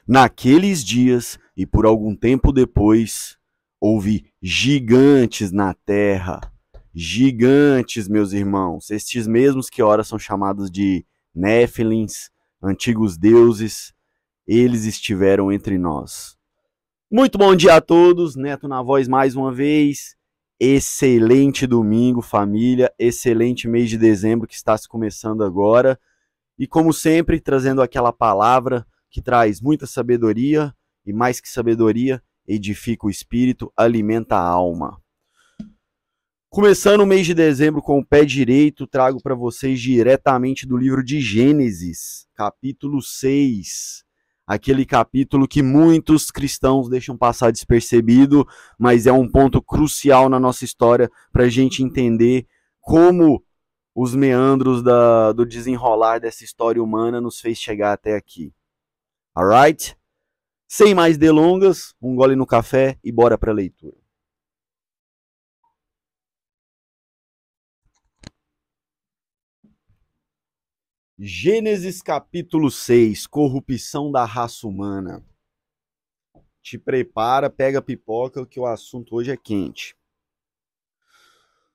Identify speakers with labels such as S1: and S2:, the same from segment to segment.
S1: Naqueles dias, e por algum tempo depois, houve gigantes na terra. Gigantes, meus irmãos, estes mesmos que ora são chamados de Néfilins, antigos deuses, eles estiveram entre nós. Muito bom dia a todos, Neto na voz mais uma vez. Excelente domingo, família, excelente mês de dezembro que está se começando agora. E como sempre, trazendo aquela palavra que traz muita sabedoria e mais que sabedoria, edifica o espírito, alimenta a alma. Começando o mês de dezembro com o pé direito, trago para vocês diretamente do livro de Gênesis, capítulo 6. Aquele capítulo que muitos cristãos deixam passar despercebido, mas é um ponto crucial na nossa história para a gente entender como os meandros do desenrolar dessa história humana nos fez chegar até aqui. Alright? Sem mais delongas, um gole no café e bora para a leitura. Gênesis capítulo 6, corrupção da raça humana. Te prepara, pega a pipoca, que o assunto hoje é quente.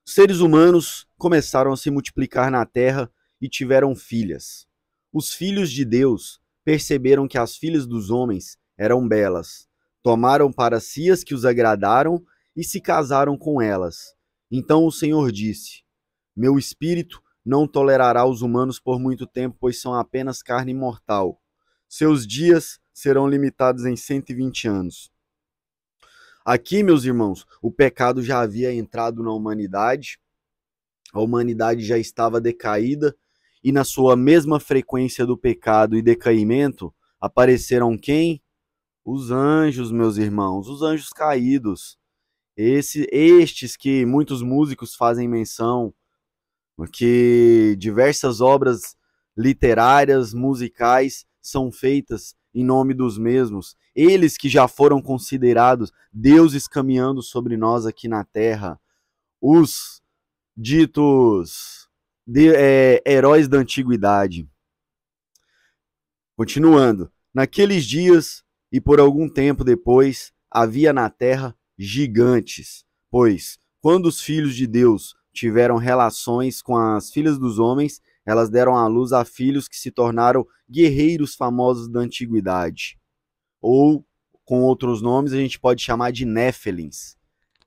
S1: Os seres humanos começaram a se multiplicar na terra e tiveram filhas. Os filhos de Deus perceberam que as filhas dos homens eram belas. Tomaram para si as que os agradaram e se casaram com elas. Então o Senhor disse: Meu espírito não tolerará os humanos por muito tempo, pois são apenas carne mortal. Seus dias serão limitados em 120 anos. Aqui, meus irmãos, o pecado já havia entrado na humanidade, a humanidade já estava decaída, e na sua mesma frequência do pecado e decaimento, apareceram quem? Os anjos, meus irmãos, os anjos caídos. Estes que muitos músicos fazem menção, que diversas obras literárias, musicais, são feitas em nome dos mesmos. Eles que já foram considerados deuses caminhando sobre nós aqui na Terra. Os ditos heróis da antiguidade. Continuando. Naqueles dias, e por algum tempo depois, havia na Terra gigantes, pois, quando os filhos de Deus tiveram relações com as filhas dos homens, elas deram à luz a filhos que se tornaram guerreiros famosos da antiguidade. Ou, com outros nomes, a gente pode chamar de Néfilins.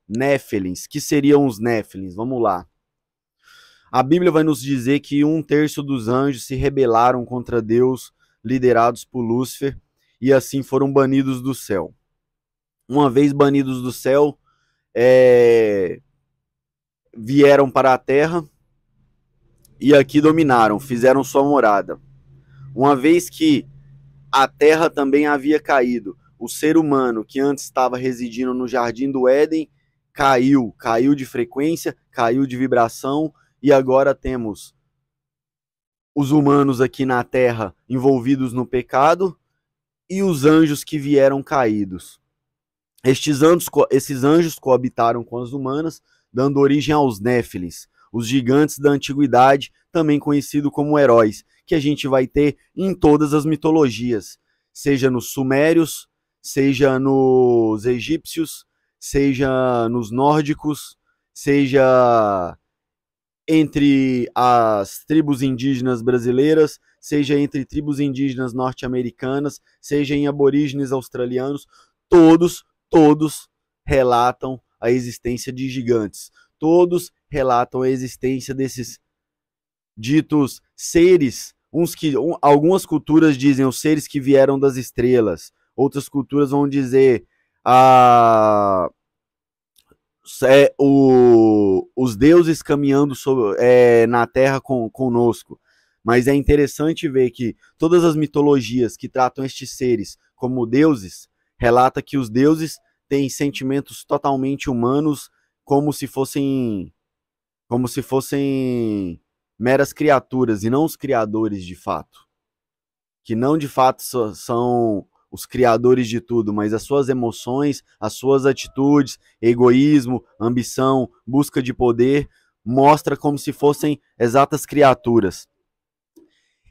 S1: Néfilins, que seriam os Néfilins? Vamos lá. A Bíblia vai nos dizer que 1/3 dos anjos se rebelaram contra Deus, liderados por Lúcifer, e assim foram banidos do céu. Uma vez banidos do céu, vieram para a terra e aqui dominaram, fizeram sua morada. Uma vez que a terra também havia caído, o ser humano que antes estava residindo no jardim do Éden caiu de frequência, caiu de vibração, e agora temos os humanos aqui na terra envolvidos no pecado e os anjos que vieram caídos. Esses anjos coabitaram com as humanas, dando origem aos Néfilins, os gigantes da antiguidade, também conhecidos como heróis, que a gente vai ter em todas as mitologias, seja nos sumérios, seja nos egípcios, seja nos nórdicos, seja entre as tribos indígenas brasileiras, seja entre tribos indígenas norte-americanas, seja em aborígenes australianos, todos relatam a existência de gigantes. Todos relatam a existência desses ditos seres, algumas culturas dizem os seres que vieram das estrelas, outras culturas vão dizer os deuses caminhando na Terra conosco. Mas é interessante ver que todas as mitologias que tratam estes seres como deuses, relata que os deuses têm sentimentos totalmente humanos, como se fossem meras criaturas e não os criadores de fato. Que não de fato são os criadores de tudo, mas as suas emoções, as suas atitudes, egoísmo, ambição, busca de poder, mostra como se fossem exatas criaturas.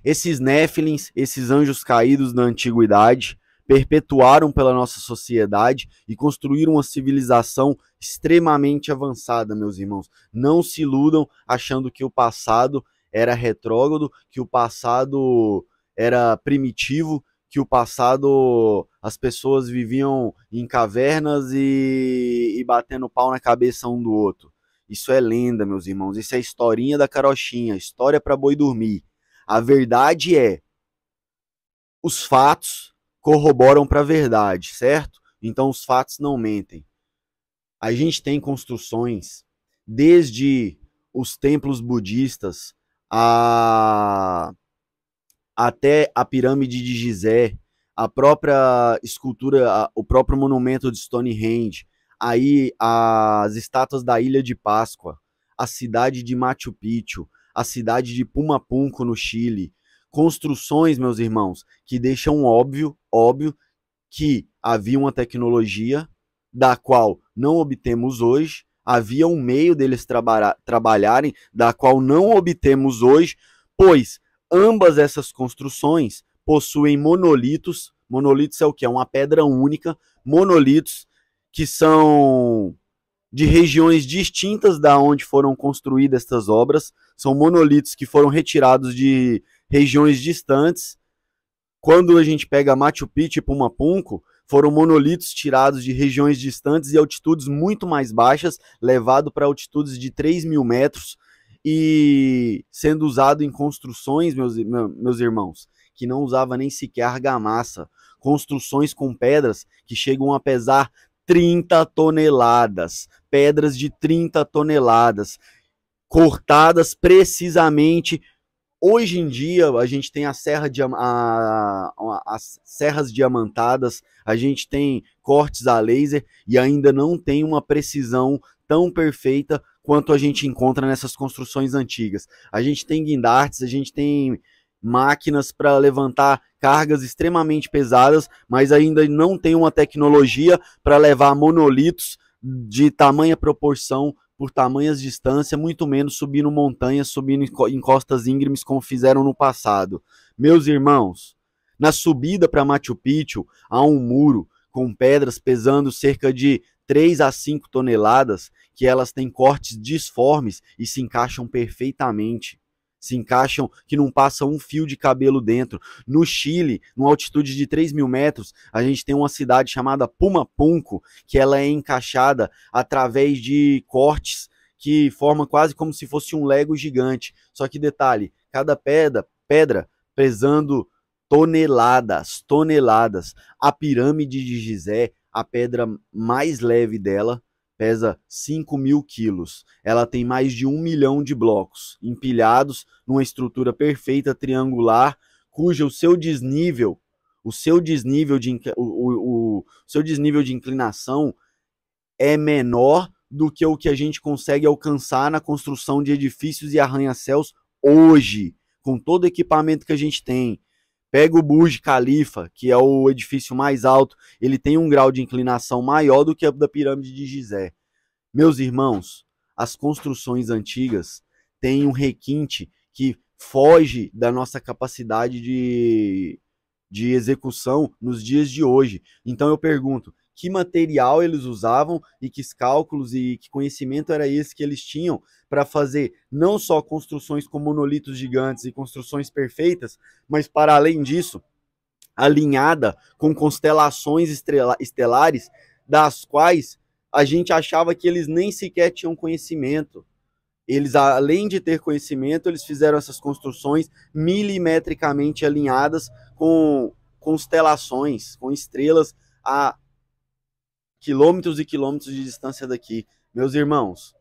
S1: Esses Néfilins, esses anjos caídos da antiguidade, perpetuaram pela nossa sociedade e construíram uma civilização extremamente avançada, meus irmãos. Não se iludam achando que o passado era retrógrado, que o passado era primitivo, que o passado as pessoas viviam em cavernas e batendo pau na cabeça um do outro. Isso é lenda, meus irmãos. Isso é historinha da carochinha, história para boi dormir. A verdade é, os fatos corroboram para a verdade, certo? Então os fatos não mentem. A gente tem construções desde os templos budistas até a pirâmide de Gizé, a própria escultura, o próprio monumento de Stonehenge, aí as estátuas da Ilha de Páscoa, a cidade de Machu Picchu, a cidade de Pumapunco no Chile, construções, meus irmãos, que deixam óbvio que havia uma tecnologia da qual não obtemos hoje, havia um meio deles trabalharem, da qual não obtemos hoje, pois ambas essas construções possuem monolitos. Monolitos é o que? É uma pedra única. Monolitos que são de regiões distintas da onde foram construídas estas obras. São monolitos que foram retirados de regiões distantes. Quando a gente pega Machu Picchu e Pumapunco, foram monolitos tirados de regiões distantes e altitudes muito mais baixas, levado para altitudes de 3.000 metros e sendo usado em construções, meus irmãos, que não usava nem sequer argamassa. Construções com pedras que chegam a pesar 30 toneladas. Pedras de 30 toneladas, cortadas precisamente. Hoje em dia, a gente tem as serras diamantadas, a gente tem cortes a laser e ainda não tem uma precisão tão perfeita quanto a gente encontra nessas construções antigas. A gente tem guindastes, a gente tem máquinas para levantar cargas extremamente pesadas, mas ainda não tem uma tecnologia para levar monolitos de tamanha proporção por tamanhas distâncias, muito menos subindo montanhas, subindo em costas íngremes como fizeram no passado. Meus irmãos, na subida para Machu Picchu há um muro com pedras pesando cerca de 3 a 5 toneladas, que elas têm cortes disformes e se encaixam perfeitamente. Se encaixam que não passa um fio de cabelo dentro. No Chile, numa altitude de 3.000 metros, a gente tem uma cidade chamada Pumapunco, que ela é encaixada através de cortes que formam quase como se fosse um Lego gigante. Só que detalhe, cada pedra pesando toneladas. A pirâmide de Gizé, a pedra mais leve dela, pesa 5.000 quilos. Ela tem mais de 1 milhão de blocos empilhados numa estrutura perfeita triangular, cujo o seu desnível de inclinação é menor do que o que a gente consegue alcançar na construção de edifícios e arranha-céus hoje, com todo o equipamento que a gente tem. Pega o Burj Khalifa, que é o edifício mais alto, ele tem um grau de inclinação maior do que o da pirâmide de Gizé. Meus irmãos, as construções antigas têm um requinte que foge da nossa capacidade de execução nos dias de hoje. Então eu pergunto, que material eles usavam e que cálculos e que conhecimento era esse que eles tinham para fazer não só construções com monolitos gigantes e construções perfeitas, mas para além disso, alinhada com constelações estelares das quais a gente achava que eles nem sequer tinham conhecimento. Eles, além de ter conhecimento, eles fizeram essas construções milimetricamente alinhadas com constelações, com estrelas a quilômetros e quilômetros de distância daqui. Meus irmãos,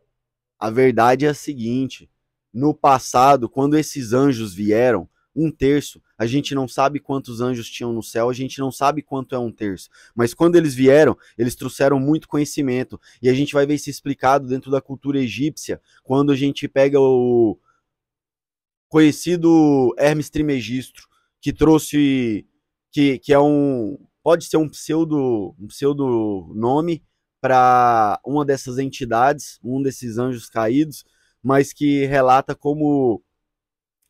S1: a verdade é a seguinte: no passado, quando esses anjos vieram, 1/3, a gente não sabe quantos anjos tinham no céu, a gente não sabe quanto é 1/3. Mas quando eles vieram, eles trouxeram muito conhecimento. E a gente vai ver isso explicado dentro da cultura egípcia, quando a gente pega o conhecido Hermes Trismegisto, que trouxe, que é pode ser um pseudo nome para uma dessas entidades, um desses anjos caídos, mas que relata como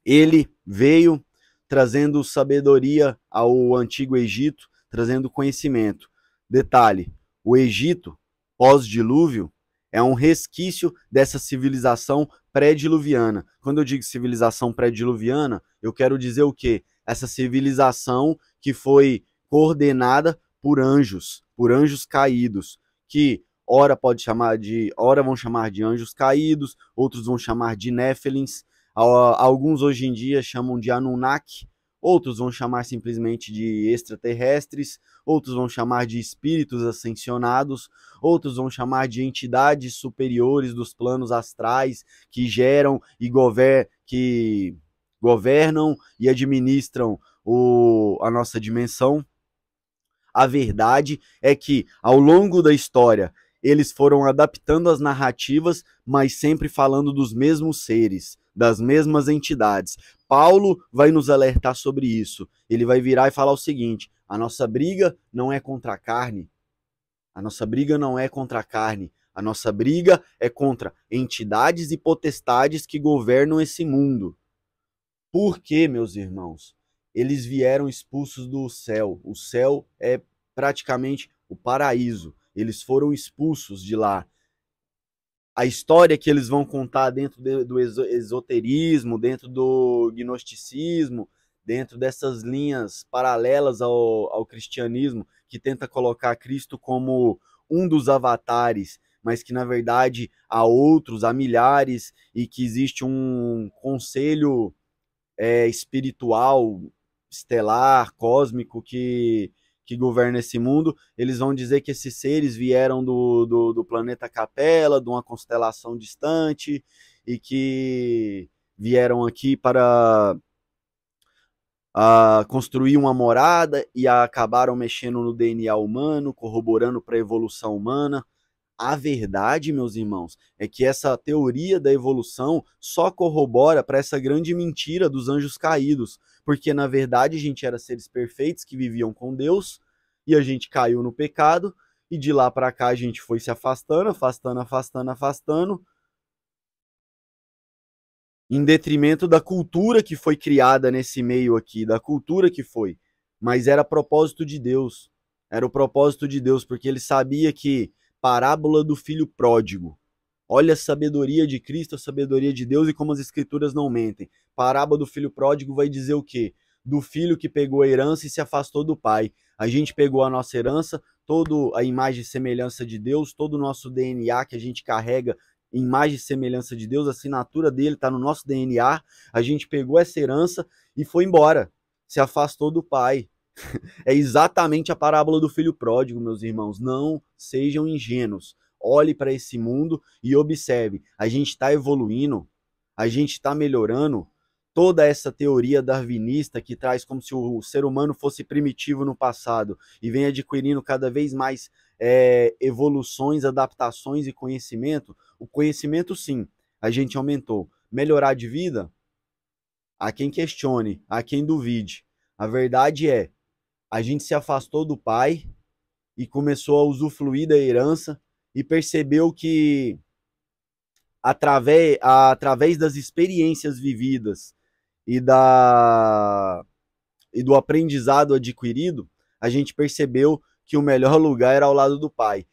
S1: ele veio trazendo sabedoria ao Antigo Egito, trazendo conhecimento. Detalhe, o Egito, pós-dilúvio, é um resquício dessa civilização pré-diluviana. Quando eu digo civilização pré-diluviana, eu quero dizer o quê? Essa civilização que foi coordenada por anjos caídos, que ora vão chamar de anjos caídos, outros vão chamar de Néfilins, alguns hoje em dia chamam de Anunnaki, outros vão chamar simplesmente de extraterrestres, outros vão chamar de espíritos ascensionados, outros vão chamar de entidades superiores dos planos astrais que geram e governam e administram a nossa dimensão. A verdade é que, ao longo da história, eles foram adaptando as narrativas, mas sempre falando dos mesmos seres, das mesmas entidades. Paulo vai nos alertar sobre isso. Ele vai virar e falar o seguinte: a nossa briga não é contra a carne. A nossa briga não é contra a carne. A nossa briga é contra entidades e potestades que governam esse mundo. Por quê, meus irmãos? Eles vieram expulsos do céu. O céu é praticamente o paraíso. Eles foram expulsos de lá. A história que eles vão contar dentro do esoterismo, dentro do gnosticismo, dentro dessas linhas paralelas ao cristianismo, que tenta colocar Cristo como um dos avatares, mas que na verdade há outros, há milhares, e que existe um conselho espiritual, estelar, cósmico, que governa esse mundo. Eles vão dizer que esses seres vieram do planeta Capela, de uma constelação distante, e que vieram aqui para construir uma morada e acabaram mexendo no DNA humano, corroborando para a evolução humana. A verdade, meus irmãos, é que essa teoria da evolução só corrobora para essa grande mentira dos anjos caídos, porque na verdade a gente era seres perfeitos que viviam com Deus e a gente caiu no pecado e de lá para cá a gente foi se afastando, afastando, em detrimento da cultura que foi criada nesse meio aqui, da cultura que foi. Mas era propósito de Deus. Era o propósito de Deus, porque ele sabia que parábola do filho pródigo. Olha a sabedoria de Cristo, a sabedoria de Deus e como as escrituras não mentem. Parábola do filho pródigo vai dizer o quê? Do filho que pegou a herança e se afastou do pai. A gente pegou a nossa herança, toda a imagem e semelhança de Deus, todo o nosso DNA que a gente carrega, imagem e semelhança de Deus, a assinatura dele está no nosso DNA. A gente pegou essa herança e foi embora, se afastou do pai. É exatamente a parábola do filho pródigo, meus irmãos. Não sejam ingênuos. Olhe para esse mundo e observe. A gente está evoluindo, a gente está melhorando. Toda essa teoria darwinista que traz como se o ser humano fosse primitivo no passado e vem adquirindo cada vez mais evoluções, adaptações e conhecimento. O conhecimento, sim, a gente aumentou. Melhorar de vida? Há quem questione, há quem duvide. A verdade é, a gente se afastou do pai e começou a usufruir da herança e percebeu que através das experiências vividas e do aprendizado adquirido, a gente percebeu que o melhor lugar era ao lado do pai.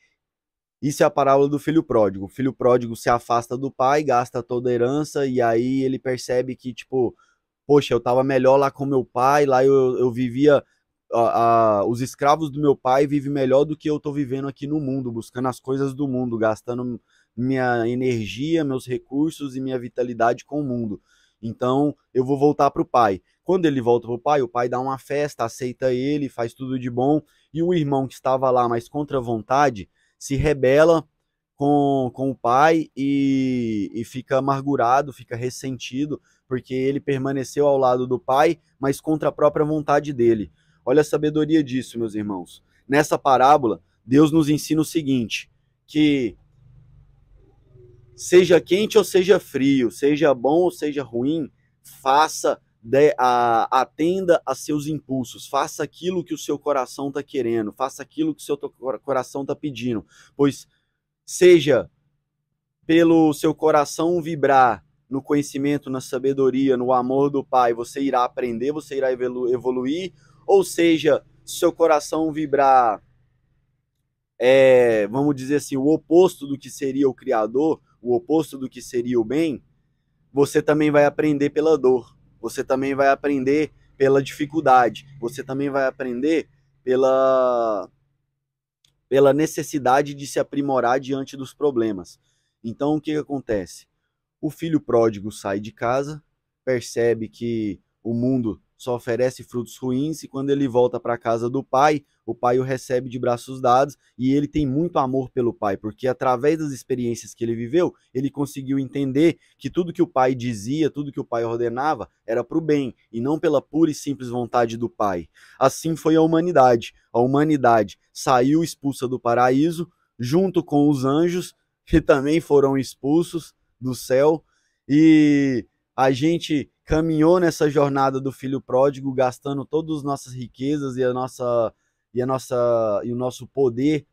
S1: Isso é a parábola do filho pródigo. O filho pródigo se afasta do pai, gasta toda a herança e aí ele percebe que, tipo, poxa, eu tava melhor lá com meu pai, lá eu vivia... os escravos do meu pai vivem melhor do que eu tô vivendo aqui no mundo, buscando as coisas do mundo, gastando minha energia, meus recursos e minha vitalidade com o mundo. Então eu vou voltar pro pai. Quando ele volta pro pai, o pai dá uma festa, aceita ele, faz tudo de bom, e o irmão que estava lá, mas contra a vontade, se rebela com o pai e fica amargurado, fica ressentido, porque ele permaneceu ao lado do pai, mas contra a própria vontade dele. Olha a sabedoria disso, meus irmãos. Nessa parábola, Deus nos ensina o seguinte, que seja quente ou seja frio, seja bom ou seja ruim, atenda a seus impulsos, faça aquilo que o seu coração está querendo, faça aquilo que o seu coração está pedindo, pois seja pelo seu coração vibrar no conhecimento, na sabedoria, no amor do Pai, você irá aprender, você irá evoluir, ou seja, se seu coração vibrar, vamos dizer assim, o oposto do que seria o Criador, o oposto do que seria o bem, você também vai aprender pela dor, você também vai aprender pela dificuldade, você também vai aprender pela necessidade de se aprimorar diante dos problemas. Então, o que acontece? O filho pródigo sai de casa, percebe que o mundo só oferece frutos ruins e quando ele volta para a casa do pai, o pai o recebe de braços dados e ele tem muito amor pelo pai, porque através das experiências que ele viveu, ele conseguiu entender que tudo que o pai dizia, tudo que o pai ordenava, era para o bem e não pela pura e simples vontade do pai. Assim foi a humanidade. A humanidade saiu expulsa do paraíso, junto com os anjos, que também foram expulsos do céu, e a gente caminhou nessa jornada do filho pródigo, gastando todas as nossas riquezas e o nosso poder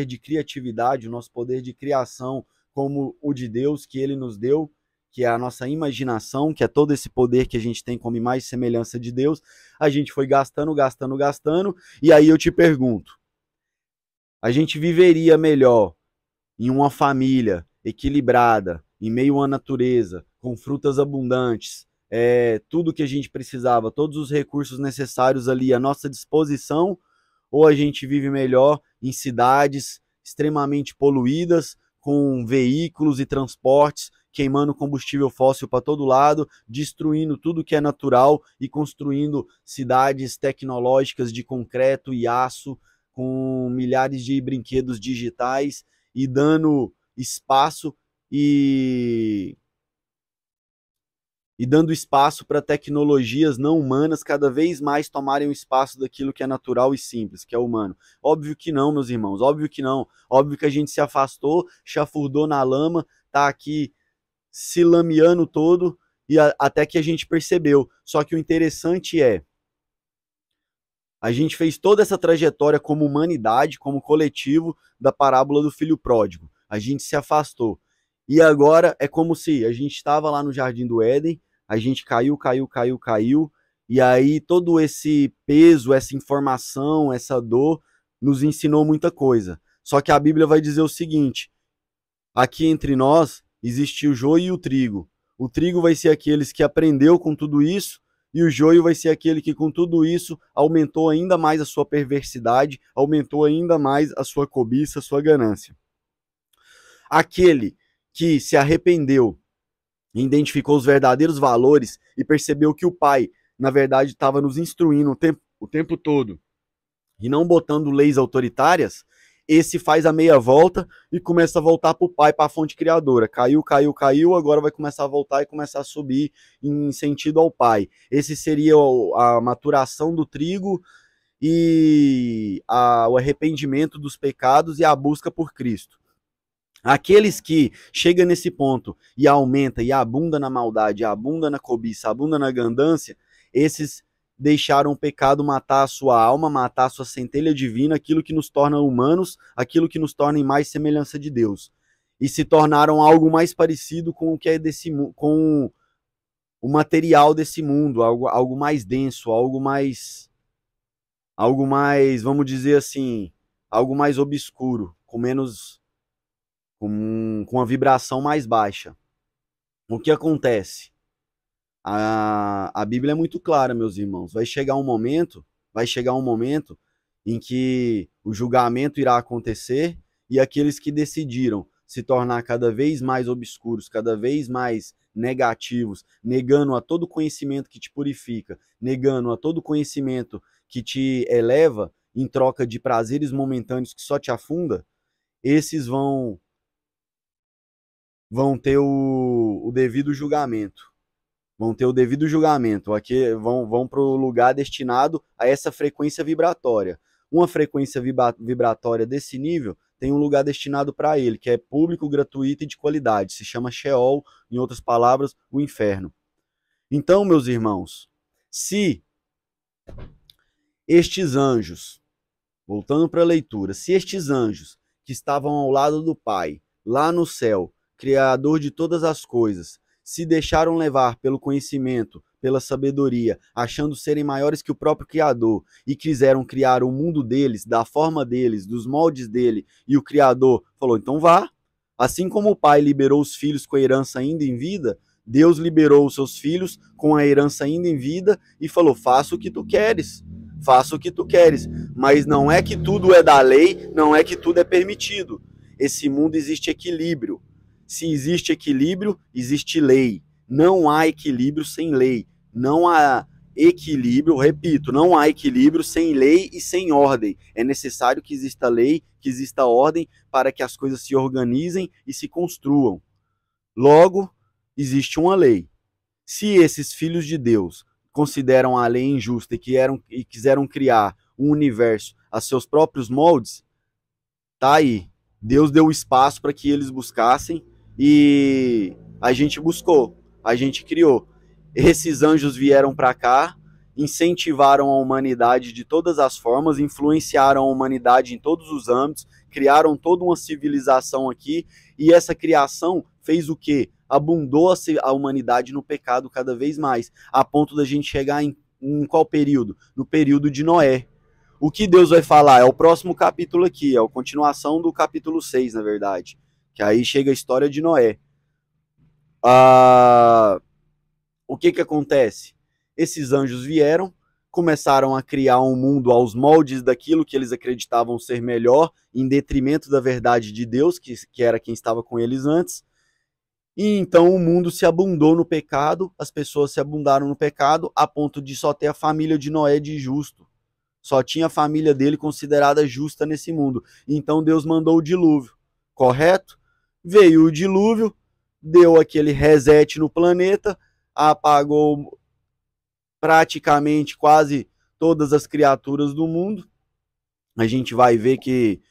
S1: de criatividade, o nosso poder de criação, como o de Deus que ele nos deu, que é a nossa imaginação, que é todo esse poder que a gente tem como imagem e semelhança de Deus. A gente foi gastando, e aí eu te pergunto, a gente viveria melhor em uma família equilibrada, em meio à natureza, com frutas abundantes, tudo que a gente precisava, todos os recursos necessários ali à nossa disposição, ou a gente vive melhor em cidades extremamente poluídas, com veículos e transportes, queimando combustível fóssil para todo lado, destruindo tudo que é natural e construindo cidades tecnológicas de concreto e aço, com milhares de brinquedos digitais e dando espaço e dando espaço para tecnologias não humanas cada vez mais tomarem o espaço daquilo que é natural e simples, que é humano. Óbvio que não, meus irmãos, óbvio que não. Óbvio que a gente se afastou, chafurdou na lama, tá aqui se lameando todo, e até que a gente percebeu. Só que o interessante é, a gente fez toda essa trajetória como humanidade, como coletivo, da parábola do filho pródigo. A gente se afastou. E agora é como se a gente estava lá no Jardim do Éden, a gente caiu, e aí todo esse peso, essa informação, essa dor, nos ensinou muita coisa. Só que a Bíblia vai dizer o seguinte, aqui entre nós existe o joio e o trigo. O trigo vai ser aqueles que aprendeu com tudo isso, e o joio vai ser aquele que com tudo isso aumentou ainda mais a sua perversidade, aumentou ainda mais a sua cobiça, a sua ganância. Aquele que se arrependeu, identificou os verdadeiros valores e percebeu que o Pai, na verdade, estava nos instruindo o tempo todo e não botando leis autoritárias, esse faz a meia volta e começa a voltar para o Pai, para a fonte criadora. Caiu, agora vai começar a voltar e começar a subir em sentido ao Pai. Esse seria a maturação do trigo e o arrependimento dos pecados e a busca por Cristo. Aqueles que chegam nesse ponto e aumenta e abunda na maldade, abunda na cobiça, abunda na ganância, esses deixaram o pecado matar a sua alma, matar a sua centelha divina, aquilo que nos torna humanos, aquilo que nos torna em mais semelhança de Deus. E se tornaram algo mais parecido com o que é com o material desse mundo, algo mais denso, algo mais, vamos dizer assim, algo mais obscuro, com a vibração mais baixa. O que acontece? A Bíblia é muito clara, meus irmãos. Vai chegar um momento em que o julgamento irá acontecer e aqueles que decidiram se tornar cada vez mais obscuros, cada vez mais negativos, negando a todo conhecimento que te purifica, negando a todo conhecimento que te eleva em troca de prazeres momentâneos que só te afunda, esses vão ter o devido julgamento. Vão ter o devido julgamento. Aqui vão para o lugar destinado a essa frequência vibratória. Uma frequência vibratória desse nível tem um lugar destinado para ele, que é público, gratuito e de qualidade. Se chama Sheol, em outras palavras, o inferno. Então, meus irmãos, se estes anjos, voltando para a leitura, se estes anjos que estavam ao lado do Pai, lá no céu, Criador de todas as coisas, se deixaram levar pelo conhecimento, pela sabedoria, achando serem maiores que o próprio Criador, e quiseram criar o mundo deles, da forma deles, dos moldes dele, e o Criador falou, então vá. Assim como o pai liberou os filhos com a herança ainda em vida, Deus liberou os seus filhos com a herança ainda em vida e falou, faça o que tu queres, faça o que tu queres, mas não é que tudo é da lei, não é que tudo é permitido. Esse mundo existe equilíbrio. Se existe equilíbrio, existe lei. Não há equilíbrio sem lei. Não há equilíbrio, repito, não há equilíbrio sem lei e sem ordem. É necessário que exista lei, que exista ordem para que as coisas se organizem e se construam. Logo, existe uma lei. Se esses filhos de Deus consideram a lei injusta e quiseram criar um universo a seus próprios moldes, tá aí. Deus deu espaço para que eles buscassem e a gente buscou, a gente criou. Esses anjos vieram para cá, incentivaram a humanidade de todas as formas, influenciaram a humanidade em todos os âmbitos, criaram toda uma civilização aqui, e essa criação fez o quê? Abundou a humanidade no pecado cada vez mais, a ponto da gente chegar em qual período? No período de Noé. O que Deus vai falar é o próximo capítulo aqui, é a continuação do capítulo 6, na verdade, que aí chega a história de Noé. O que acontece? Esses anjos vieram, começaram a criar um mundo aos moldes daquilo que eles acreditavam ser melhor, em detrimento da verdade de Deus, que era quem estava com eles antes. E então o mundo se abundou no pecado, as pessoas se abundaram no pecado, a ponto de só ter a família de Noé de justo. Só tinha a família dele considerada justa nesse mundo. Então Deus mandou o dilúvio, correto? Veio o dilúvio, deu aquele reset no planeta, apagou praticamente quase todas as criaturas do mundo. A gente vai ver que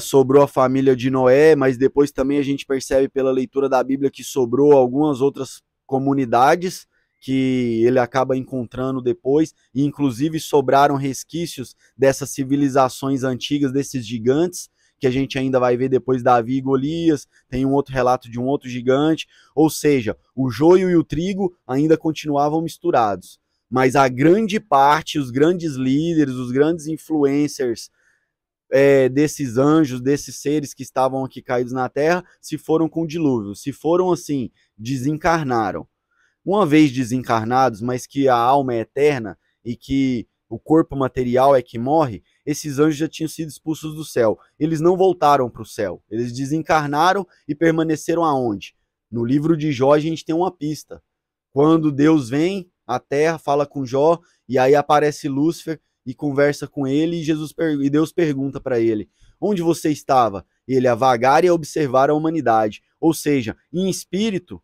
S1: sobrou a família de Noé, mas depois também a gente percebe pela leitura da Bíblia que sobrou algumas outras comunidades que ele acaba encontrando depois, e inclusive sobraram resquícios dessas civilizações antigas, desses gigantes, que a gente ainda vai ver depois Davi e Golias, tem um outro relato de um outro gigante, ou seja, o joio e o trigo ainda continuavam misturados, mas a grande parte, os grandes líderes, os grandes influencers desses anjos, desses seres que estavam aqui caídos na terra, se foram com o dilúvio, se foram assim, desencarnaram. Uma vez desencarnados, mas que a alma é eterna e que o corpo material é que morre, esses anjos já tinham sido expulsos do céu. Eles não voltaram para o céu. Eles desencarnaram e permaneceram aonde? No livro de Jó a gente tem uma pista. Quando Deus vem à terra, fala com Jó, e aí aparece Lúcifer e conversa com ele, e Deus pergunta para ele, onde você estava? Ele a vagar e a observar a humanidade. Ou seja, em espírito,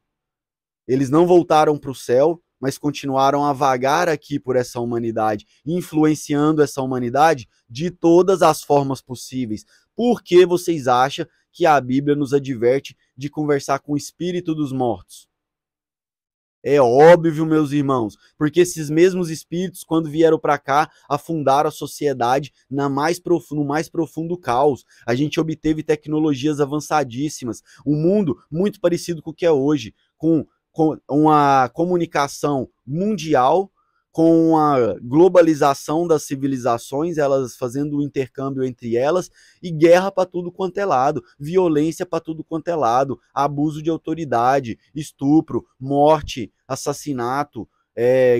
S1: eles não voltaram para o céu, mas continuaram a vagar aqui por essa humanidade, influenciando essa humanidade de todas as formas possíveis. Por que vocês acham que a Bíblia nos adverte de conversar com o espírito dos mortos? É óbvio, meus irmãos, porque esses mesmos espíritos, quando vieram para cá, afundaram a sociedade no mais profundo caos. A gente obteve tecnologias avançadíssimas, um mundo muito parecido com o que é hoje, com uma comunicação mundial, com a globalização das civilizações, elas fazendo o intercâmbio entre elas, e guerra para tudo quanto é lado, violência para tudo quanto é lado, abuso de autoridade, estupro, morte, assassinato,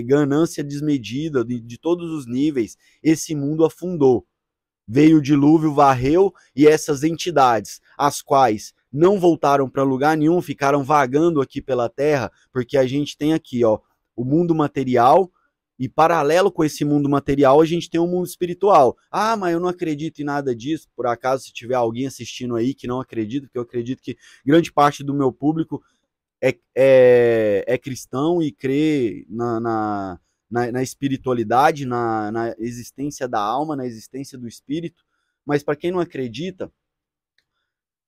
S1: ganância desmedida de todos os níveis. Esse mundo afundou. Veio o dilúvio, varreu, e essas entidades, as quais não voltaram para lugar nenhum, ficaram vagando aqui pela Terra, porque a gente tem aqui, ó, o mundo material, e paralelo com esse mundo material, a gente tem um mundo espiritual. Ah, mas eu não acredito em nada disso. Por acaso, se tiver alguém assistindo aí que não acredita, porque eu acredito que grande parte do meu público é cristão e crê na espiritualidade, na existência da alma, na existência do espírito. Mas para quem não acredita,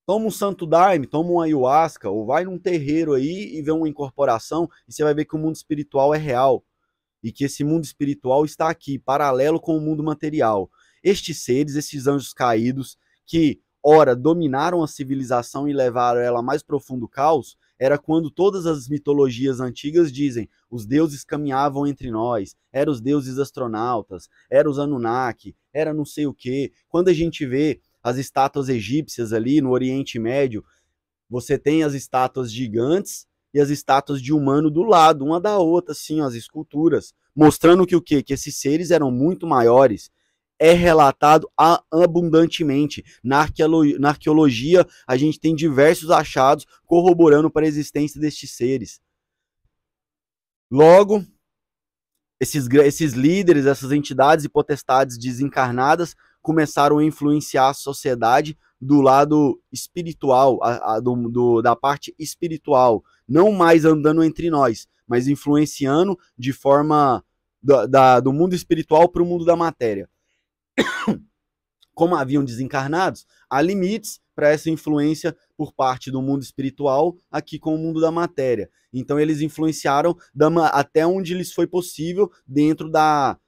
S1: toma um santo daime, toma um ayahuasca, ou vai num terreiro aí e vê uma incorporação, e você vai ver que o mundo espiritual é real. E que esse mundo espiritual está aqui, paralelo com o mundo material. Estes seres, esses anjos caídos, que, ora, dominaram a civilização e levaram ela a mais profundo caos, era quando todas as mitologias antigas dizem os deuses caminhavam entre nós, eram os deuses astronautas, eram os Anunnaki, era não sei o quê. Quando a gente vê as estátuas egípcias ali no Oriente Médio, você tem as estátuas gigantes e as estátuas de humano do lado, uma da outra, assim, as esculturas, mostrando que o quê? Que esses seres eram muito maiores. É relatado abundantemente. Na arqueologia, a gente tem diversos achados corroborando para a existência destes seres. Logo, esses líderes, essas entidades e potestades desencarnadas começaram a influenciar a sociedade do lado espiritual, da parte espiritual, não mais andando entre nós, mas influenciando de forma do mundo espiritual para o mundo da matéria. Como haviam desencarnados, há limites para essa influência por parte do mundo espiritual aqui com o mundo da matéria. Então eles influenciaram até onde lhes foi possível dentro da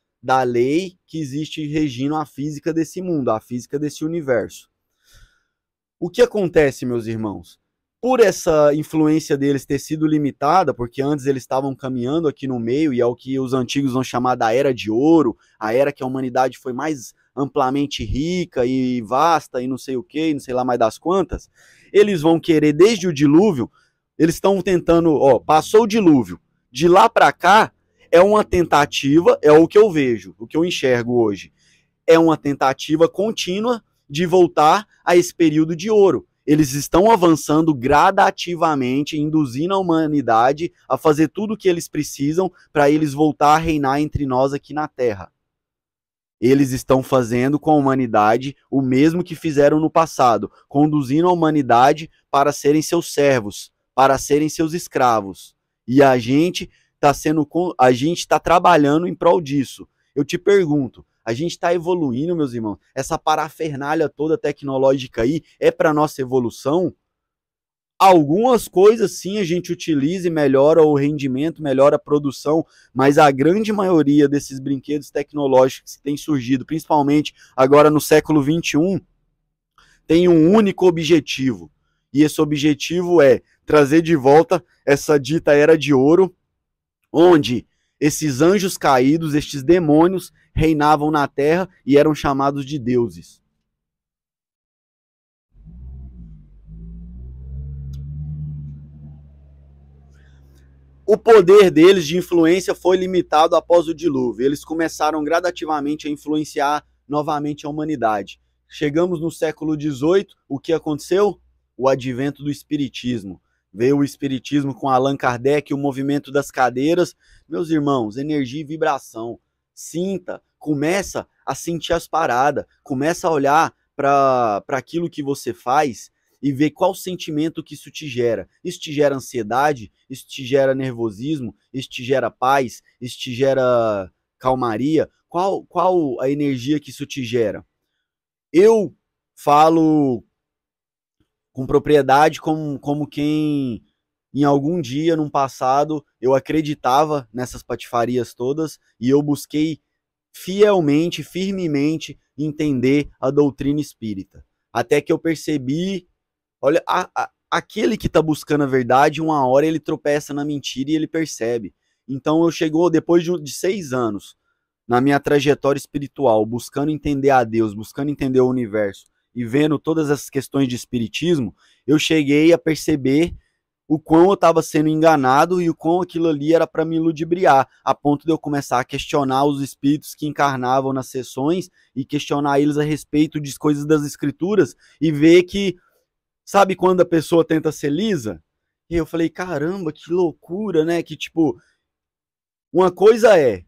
S1: lei que existe regindo a física desse mundo, a física desse universo. O que acontece, meus irmãos? Por essa influência deles ter sido limitada, porque antes eles estavam caminhando aqui no meio, e é o que os antigos vão chamar da Era de Ouro, a era que a humanidade foi mais amplamente rica e vasta e não sei o que, não sei lá mais das quantas, eles vão querer desde o dilúvio, eles estão tentando, passou o dilúvio, de lá para cá é uma tentativa, é o que eu vejo, o que eu enxergo hoje, é uma tentativa contínua de voltar a esse período de ouro. Eles estão avançando gradativamente, induzindo a humanidade a fazer tudo o que eles precisam para eles voltar a reinar entre nós aqui na Terra. Eles estão fazendo com a humanidade o mesmo que fizeram no passado, conduzindo a humanidade para serem seus servos, para serem seus escravos. E a gente está trabalhando em prol disso. Eu te pergunto, a gente está evoluindo, meus irmãos? Essa parafernália toda tecnológica aí é para nossa evolução? Algumas coisas sim a gente utiliza e melhora o rendimento, melhora a produção, mas a grande maioria desses brinquedos tecnológicos que têm surgido, principalmente agora no século XXI, tem um único objetivo. E esse objetivo é trazer de volta essa dita Era de Ouro, onde esses anjos caídos, estes demônios, reinavam na Terra e eram chamados de deuses. O poder deles de influência foi limitado após o dilúvio. Eles começaram gradativamente a influenciar novamente a humanidade. Chegamos no século XVIII, o que aconteceu? O advento do espiritismo. Veio o espiritismo com Allan Kardec, o movimento das cadeiras. Meus irmãos, energia e vibração. Sinta, começa a sentir as paradas, começa a olhar para aquilo que você faz e ver qual sentimento que isso te gera. Isso te gera ansiedade, isso te gera nervosismo, isso te gera paz, isso te gera calmaria. Qual a energia que isso te gera? Eu falo com propriedade como quem em algum dia, num passado, eu acreditava nessas patifarias todas e eu busquei fielmente, firmemente entender a doutrina espírita. Até que eu percebi, olha, aquele que está buscando a verdade, uma hora ele tropeça na mentira e ele percebe. Então eu chegou, depois de 6 anos, na minha trajetória espiritual, buscando entender a Deus, buscando entender o universo e vendo todas essas questões de espiritismo, eu cheguei a perceber o quão eu estava sendo enganado e o quão aquilo ali era para me ludibriar, a ponto de eu começar a questionar os espíritos que encarnavam nas sessões e questionar eles a respeito de coisas das escrituras e ver que, sabe quando a pessoa tenta ser lisa? E eu falei, caramba, que loucura, né? Que tipo, uma coisa é,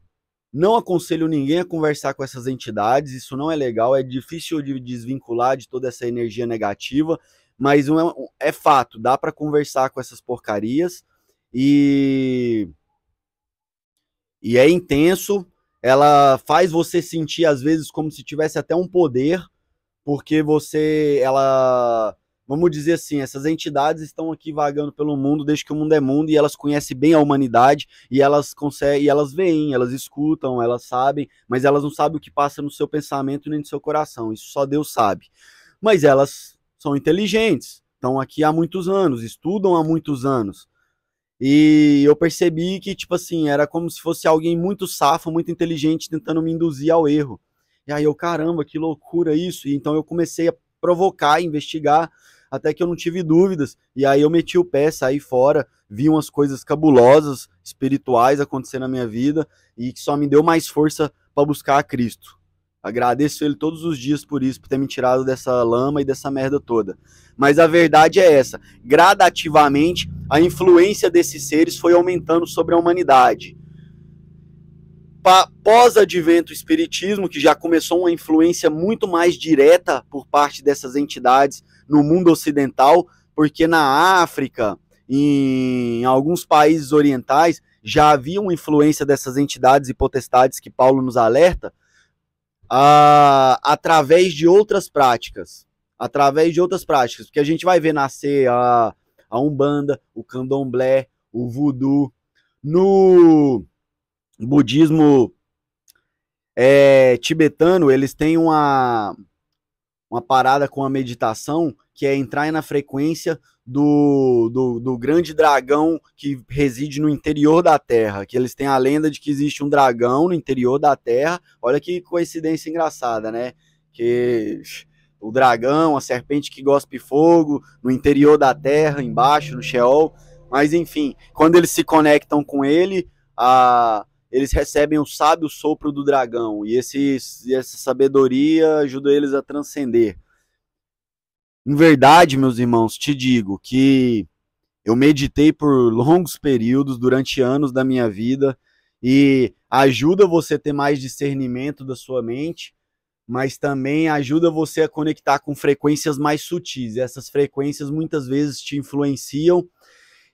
S1: não aconselho ninguém a conversar com essas entidades, isso não é legal, é difícil de desvincular de toda essa energia negativa, mas é fato, dá para conversar com essas porcarias e é intenso, ela faz você sentir às vezes como se tivesse até um poder, porque vamos dizer assim, essas entidades estão aqui vagando pelo mundo desde que o mundo é mundo e elas conhecem bem a humanidade e elas conseguem, e elas veem, elas escutam, elas sabem, mas elas não sabem o que passa no seu pensamento nem no seu coração, isso só Deus sabe. Mas elas são inteligentes, estão aqui há muitos anos, estudam há muitos anos. E eu percebi que, tipo assim, era como se fosse alguém muito safo, muito inteligente, tentando me induzir ao erro. E aí eu, caramba, que loucura isso. E então eu comecei a provocar, investigar, até que eu não tive dúvidas. E aí eu meti o pé, saí fora, vi umas coisas cabulosas, espirituais acontecendo na minha vida, e que só me deu mais força para buscar a Cristo. Agradeço ele todos os dias por isso, por ter me tirado dessa lama e dessa merda toda. Mas a verdade é essa: gradativamente a influência desses seres foi aumentando sobre a humanidade. Pós-advento espiritismo, que já começou uma influência muito mais direta por parte dessas entidades no mundo ocidental, porque na África, em alguns países orientais, já havia uma influência dessas entidades e potestades que Paulo nos alerta, através de outras práticas. Através de outras práticas. Porque a gente vai ver nascer a Umbanda, o Candomblé, o Voodoo. No budismo tibetano, eles têm uma parada com a meditação que é entrar na frequência do grande dragão que reside no interior da Terra, que eles têm a lenda de que existe um dragão no interior da Terra. Olha que coincidência engraçada, né? Que o dragão, a serpente que gospe fogo, no interior da Terra, embaixo, no Sheol. Mas enfim, quando eles se conectam com ele, eles recebem o sábio sopro do dragão, e essa sabedoria ajuda eles a transcender. Em verdade, meus irmãos, te digo que eu meditei por longos períodos, durante anos da minha vida, e ajuda você a ter mais discernimento da sua mente, mas também ajuda você a conectar com frequências mais sutis. Essas frequências muitas vezes te influenciam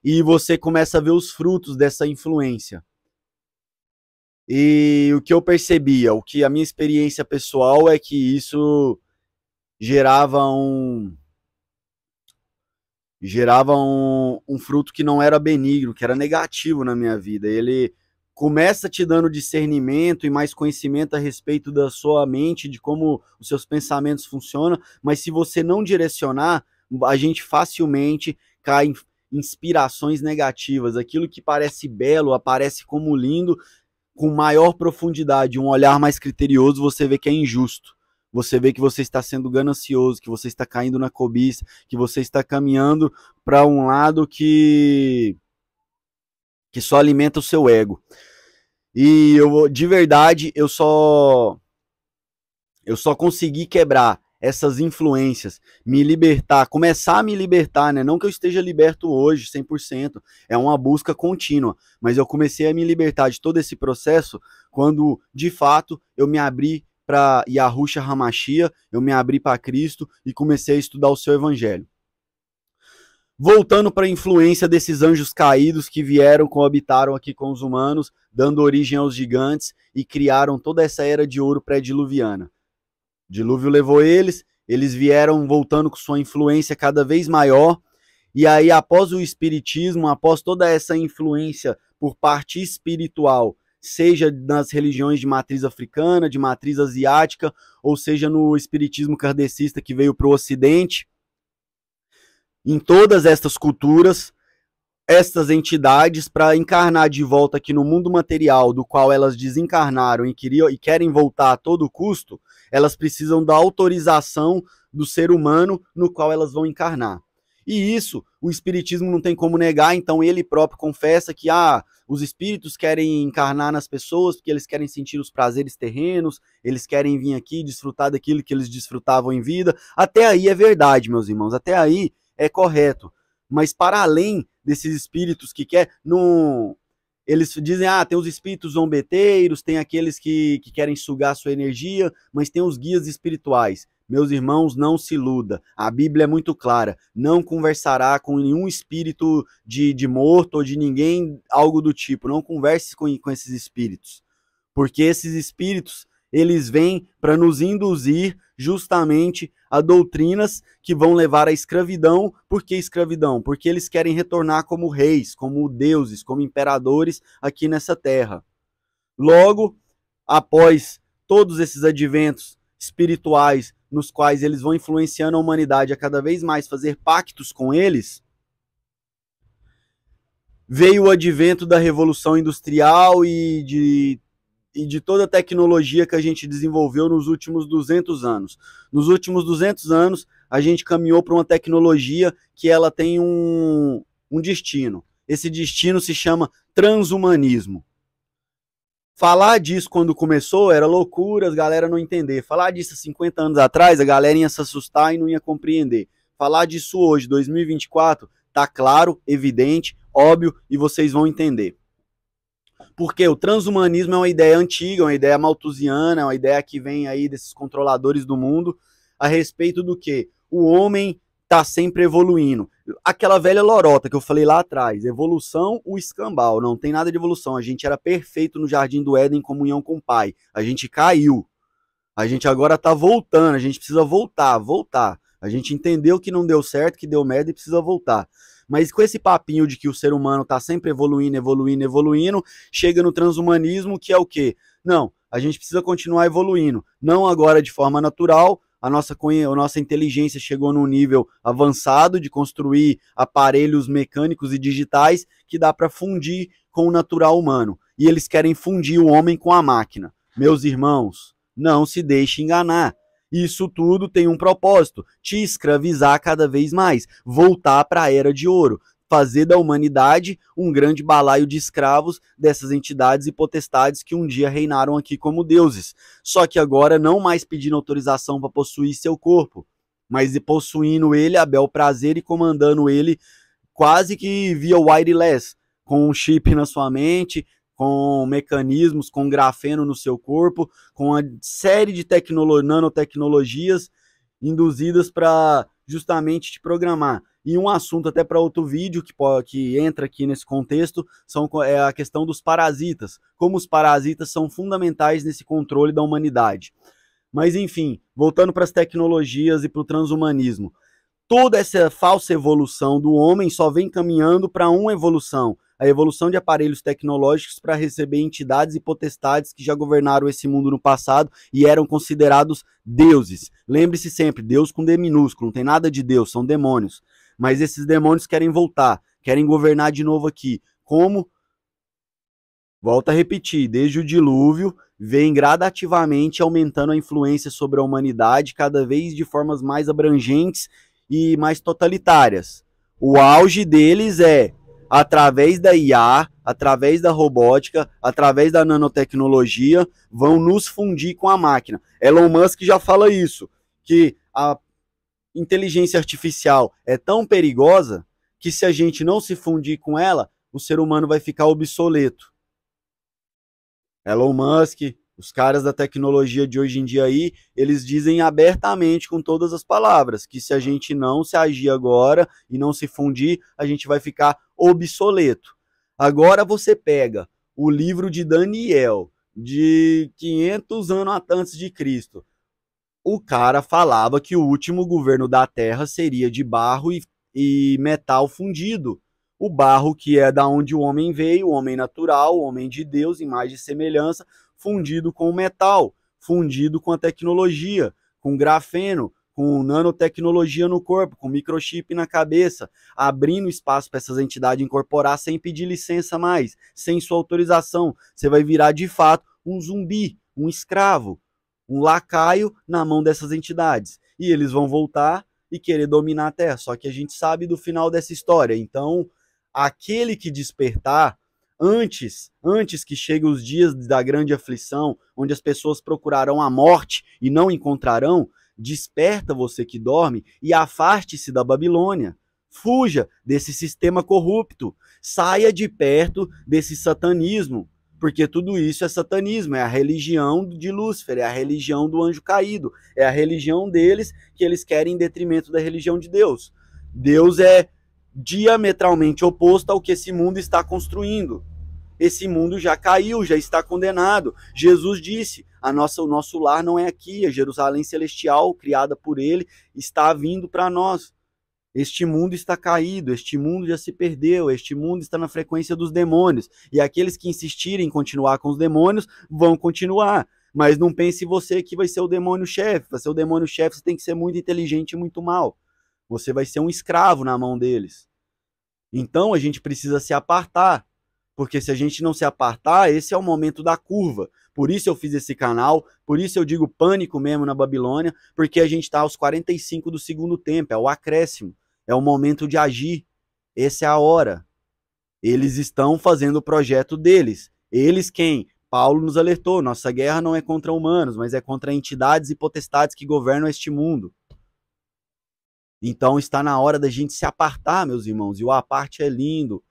S1: e você começa a ver os frutos dessa influência. E o que eu percebia, o que a minha experiência pessoal é que isso gerava um fruto que não era benigno, que era negativo na minha vida. Ele começa te dando discernimento e mais conhecimento a respeito da sua mente, de como os seus pensamentos funcionam, mas se você não direcionar, a gente facilmente cai em inspirações negativas. Aquilo que parece belo, aparece como lindo, com maior profundidade, um olhar mais criterioso, você vê que é injusto. Você vê que você está sendo ganancioso, que você está caindo na cobiça, que você está caminhando para um lado que só alimenta o seu ego. E eu, de verdade, eu só consegui quebrar essas influências, me libertar, começar a me libertar, né? Não que eu esteja liberto hoje, 100%, é uma busca contínua, mas eu comecei a me libertar de todo esse processo quando, de fato, eu me abri para Yahushua Hamashia, eu me abri para Cristo e comecei a estudar o seu evangelho. Voltando para a influência desses anjos caídos que vieram, coabitaram aqui com os humanos, dando origem aos gigantes e criaram toda essa era de ouro pré-diluviana. O dilúvio levou eles vieram voltando com sua influência cada vez maior, e aí após o espiritismo, após toda essa influência por parte espiritual, seja nas religiões de matriz africana, de matriz asiática, ou seja no espiritismo kardecista que veio para o ocidente, em todas estas culturas, estas entidades, para encarnar de volta aqui no mundo material, do qual elas desencarnaram e querem voltar a todo custo, elas precisam da autorização do ser humano no qual elas vão encarnar. E isso, o espiritismo não tem como negar, então ele próprio confessa que os espíritos querem encarnar nas pessoas porque eles querem sentir os prazeres terrenos, eles querem vir aqui desfrutar daquilo que eles desfrutavam em vida. Até aí é verdade, meus irmãos, até aí é correto. Mas para além desses espíritos que eles dizem, tem os espíritos zombeteiros, tem aqueles que querem sugar sua energia, mas tem os guias espirituais. Meus irmãos, não se iluda. A Bíblia é muito clara. Não conversará com nenhum espírito de morto ou de ninguém, algo do tipo. Não converse com esses espíritos. Porque esses espíritos, eles vêm para nos induzir justamente a doutrinas que vão levar à escravidão. Por que escravidão? Porque eles querem retornar como reis, como deuses, como imperadores aqui nessa terra. Logo, após todos esses adventos espirituais nos quais eles vão influenciando a humanidade a cada vez mais fazer pactos com eles, veio o advento da Revolução Industrial e de toda a tecnologia que a gente desenvolveu nos últimos 200 anos. Nos últimos 200 anos, a gente caminhou para uma tecnologia que ela tem um destino. Esse destino se chama transhumanismo. Falar disso quando começou era loucura, a galera não entender. Falar disso há 50 anos atrás, a galera ia se assustar e não ia compreender. Falar disso hoje, 2024, tá claro, evidente, óbvio, e vocês vão entender. Porque o transhumanismo é uma ideia antiga, uma ideia malthusiana, é uma ideia que vem aí desses controladores do mundo, a respeito do que o homem tá sempre evoluindo. Aquela velha lorota que eu falei lá atrás, evolução, o escambau, não tem nada de evolução. A gente era perfeito no Jardim do Éden em comunhão com o Pai. A gente caiu. A gente agora tá voltando, a gente precisa voltar. A gente entendeu que não deu certo, que deu merda e precisa voltar. Mas com esse papinho de que o ser humano tá sempre evoluindo, chega no transhumanismo, que é o quê? Não, a gente precisa continuar evoluindo. Não agora de forma natural. A nossa inteligência chegou num nível avançado de construir aparelhos mecânicos e digitais que dá para fundir com o natural humano. E eles querem fundir o homem com a máquina. Meus irmãos, não se deixe enganar. Isso tudo tem um propósito: te escravizar cada vez mais, voltar para a Era de Ouro, fazer da humanidade um grande balaio de escravos dessas entidades e potestades que um dia reinaram aqui como deuses. Só que agora não mais pedindo autorização para possuir seu corpo, mas possuindo ele a bel prazer e comandando ele quase que via wireless, com um chip na sua mente, com mecanismos, com grafeno no seu corpo, com uma série de nanotecnologias induzidas para justamente te programar. E um assunto até para outro vídeo que entra aqui nesse contexto é a questão dos parasitas, como os parasitas são fundamentais nesse controle da humanidade. Mas enfim, voltando para as tecnologias e para o transhumanismo, toda essa falsa evolução do homem só vem caminhando para uma evolução, a evolução de aparelhos tecnológicos para receber entidades e potestades que já governaram esse mundo no passado e eram considerados deuses. Lembre-se sempre, Deus com D minúsculo, não tem nada de Deus, são demônios. Mas esses demônios querem voltar, querem governar de novo aqui. Como? Volto a repetir, desde o dilúvio, vem gradativamente aumentando a influência sobre a humanidade, cada vez de formas mais abrangentes e mais totalitárias. O auge deles é através da IA, através da robótica, através da nanotecnologia, vão nos fundir com a máquina. Elon Musk já fala isso, que a inteligência artificial é tão perigosa que se a gente não se fundir com ela, o ser humano vai ficar obsoleto. Elon Musk, os caras da tecnologia de hoje em dia aí, eles dizem abertamente com todas as palavras que se a gente não se agir agora e não se fundir, a gente vai ficar obsoleto. Agora você pega o livro de Daniel, de 500 anos antes de Cristo. O cara falava que o último governo da Terra seria de barro e metal fundido. O barro que é da onde o homem veio, o homem natural, o homem de Deus, imagem e semelhança, fundido com o metal, fundido com a tecnologia, com grafeno, com nanotecnologia no corpo, com microchip na cabeça, abrindo espaço para essas entidades incorporar sem pedir licença mais, sem sua autorização. Você vai virar de fato um zumbi, um escravo, um lacaio na mão dessas entidades. E eles vão voltar e querer dominar a Terra. Só que a gente sabe do final dessa história. Então, aquele que despertar, antes que cheguem os dias da grande aflição, onde as pessoas procurarão a morte e não encontrarão, desperta você que dorme e afaste-se da Babilônia. Fuja desse sistema corrupto. Saia de perto desse satanismo. Porque tudo isso é satanismo, é a religião de Lúcifer, é a religião do anjo caído, é a religião deles que eles querem em detrimento da religião de Deus. Deus é diametralmente oposto ao que esse mundo está construindo. Esse mundo já caiu, já está condenado. Jesus disse, o nosso lar não é aqui, a Jerusalém celestial, criada por ele, está vindo para nós. Este mundo está caído, este mundo já se perdeu, este mundo está na frequência dos demônios. E aqueles que insistirem em continuar com os demônios vão continuar. Mas não pense você que vai ser o demônio-chefe. Para ser o demônio-chefe, você tem que ser muito inteligente e muito mal. Você vai ser um escravo na mão deles. Então a gente precisa se apartar. Porque se a gente não se apartar, esse é o momento da curva. Por isso eu fiz esse canal, por isso eu digo pânico mesmo na Babilônia, porque a gente está aos 45 do segundo tempo, é o acréscimo, é o momento de agir. Essa é a hora. Eles estão fazendo o projeto deles. Eles quem? Paulo nos alertou, nossa guerra não é contra humanos, mas é contra entidades e potestades que governam este mundo. Então está na hora da gente se apartar, meus irmãos, e o aparte é lindo,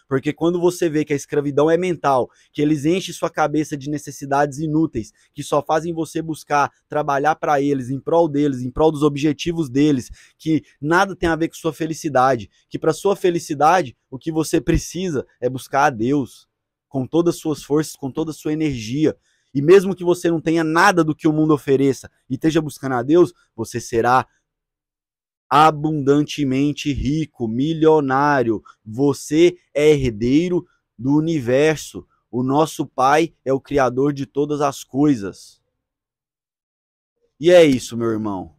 S1: porque quando você vê que a escravidão é mental, que eles enchem sua cabeça de necessidades inúteis, que só fazem você buscar trabalhar para eles, em prol deles, em prol dos objetivos deles, que nada tem a ver com sua felicidade, que para sua felicidade o que você precisa é buscar a Deus, com todas as suas forças, com toda a sua energia, e mesmo que você não tenha nada do que o mundo ofereça e esteja buscando a Deus, você será abundantemente rico, milionário. Você é herdeiro do universo. O nosso Pai é o Criador de todas as coisas. E é isso, meu irmão.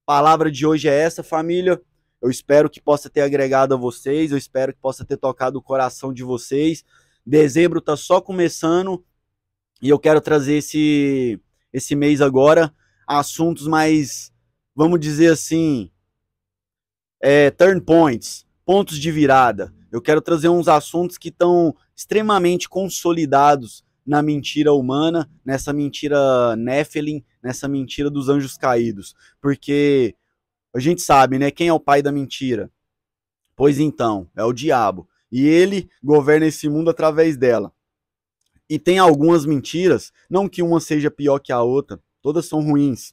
S1: A palavra de hoje é essa, família. Eu espero que possa ter agregado a vocês, eu espero que possa ter tocado o coração de vocês. Dezembro está só começando e eu quero trazer esse mês agora assuntos mais, vamos dizer assim, turn points, pontos de virada. Eu quero trazer uns assuntos que estão extremamente consolidados na mentira humana, nessa mentira Nephilim, nessa mentira dos anjos caídos. Porque a gente sabe, né, quem é o pai da mentira? Pois então, é o diabo. E ele governa esse mundo através dela. E tem algumas mentiras, não que uma seja pior que a outra, todas são ruins.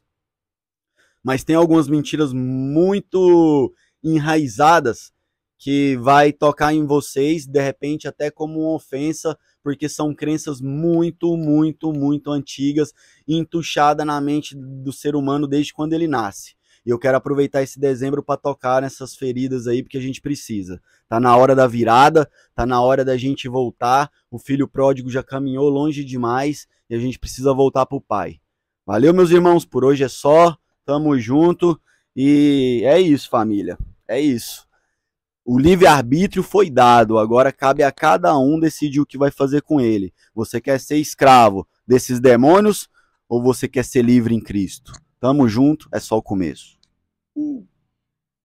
S1: Mas tem algumas mentiras muito enraizadas que vai tocar em vocês, de repente até como uma ofensa, porque são crenças muito, muito, muito antigas, entuchadas na mente do ser humano desde quando ele nasce. E eu quero aproveitar esse dezembro para tocar nessas feridas aí, porque a gente precisa. Tá na hora da virada, tá na hora da gente voltar. O filho pródigo já caminhou longe demais e a gente precisa voltar pro pai. Valeu, meus irmãos, por hoje é só. Tamo junto e é isso, família. É isso. O livre-arbítrio foi dado, agora cabe a cada um decidir o que vai fazer com ele. Você quer ser escravo desses demônios ou você quer ser livre em Cristo? Tamo junto, é só o começo.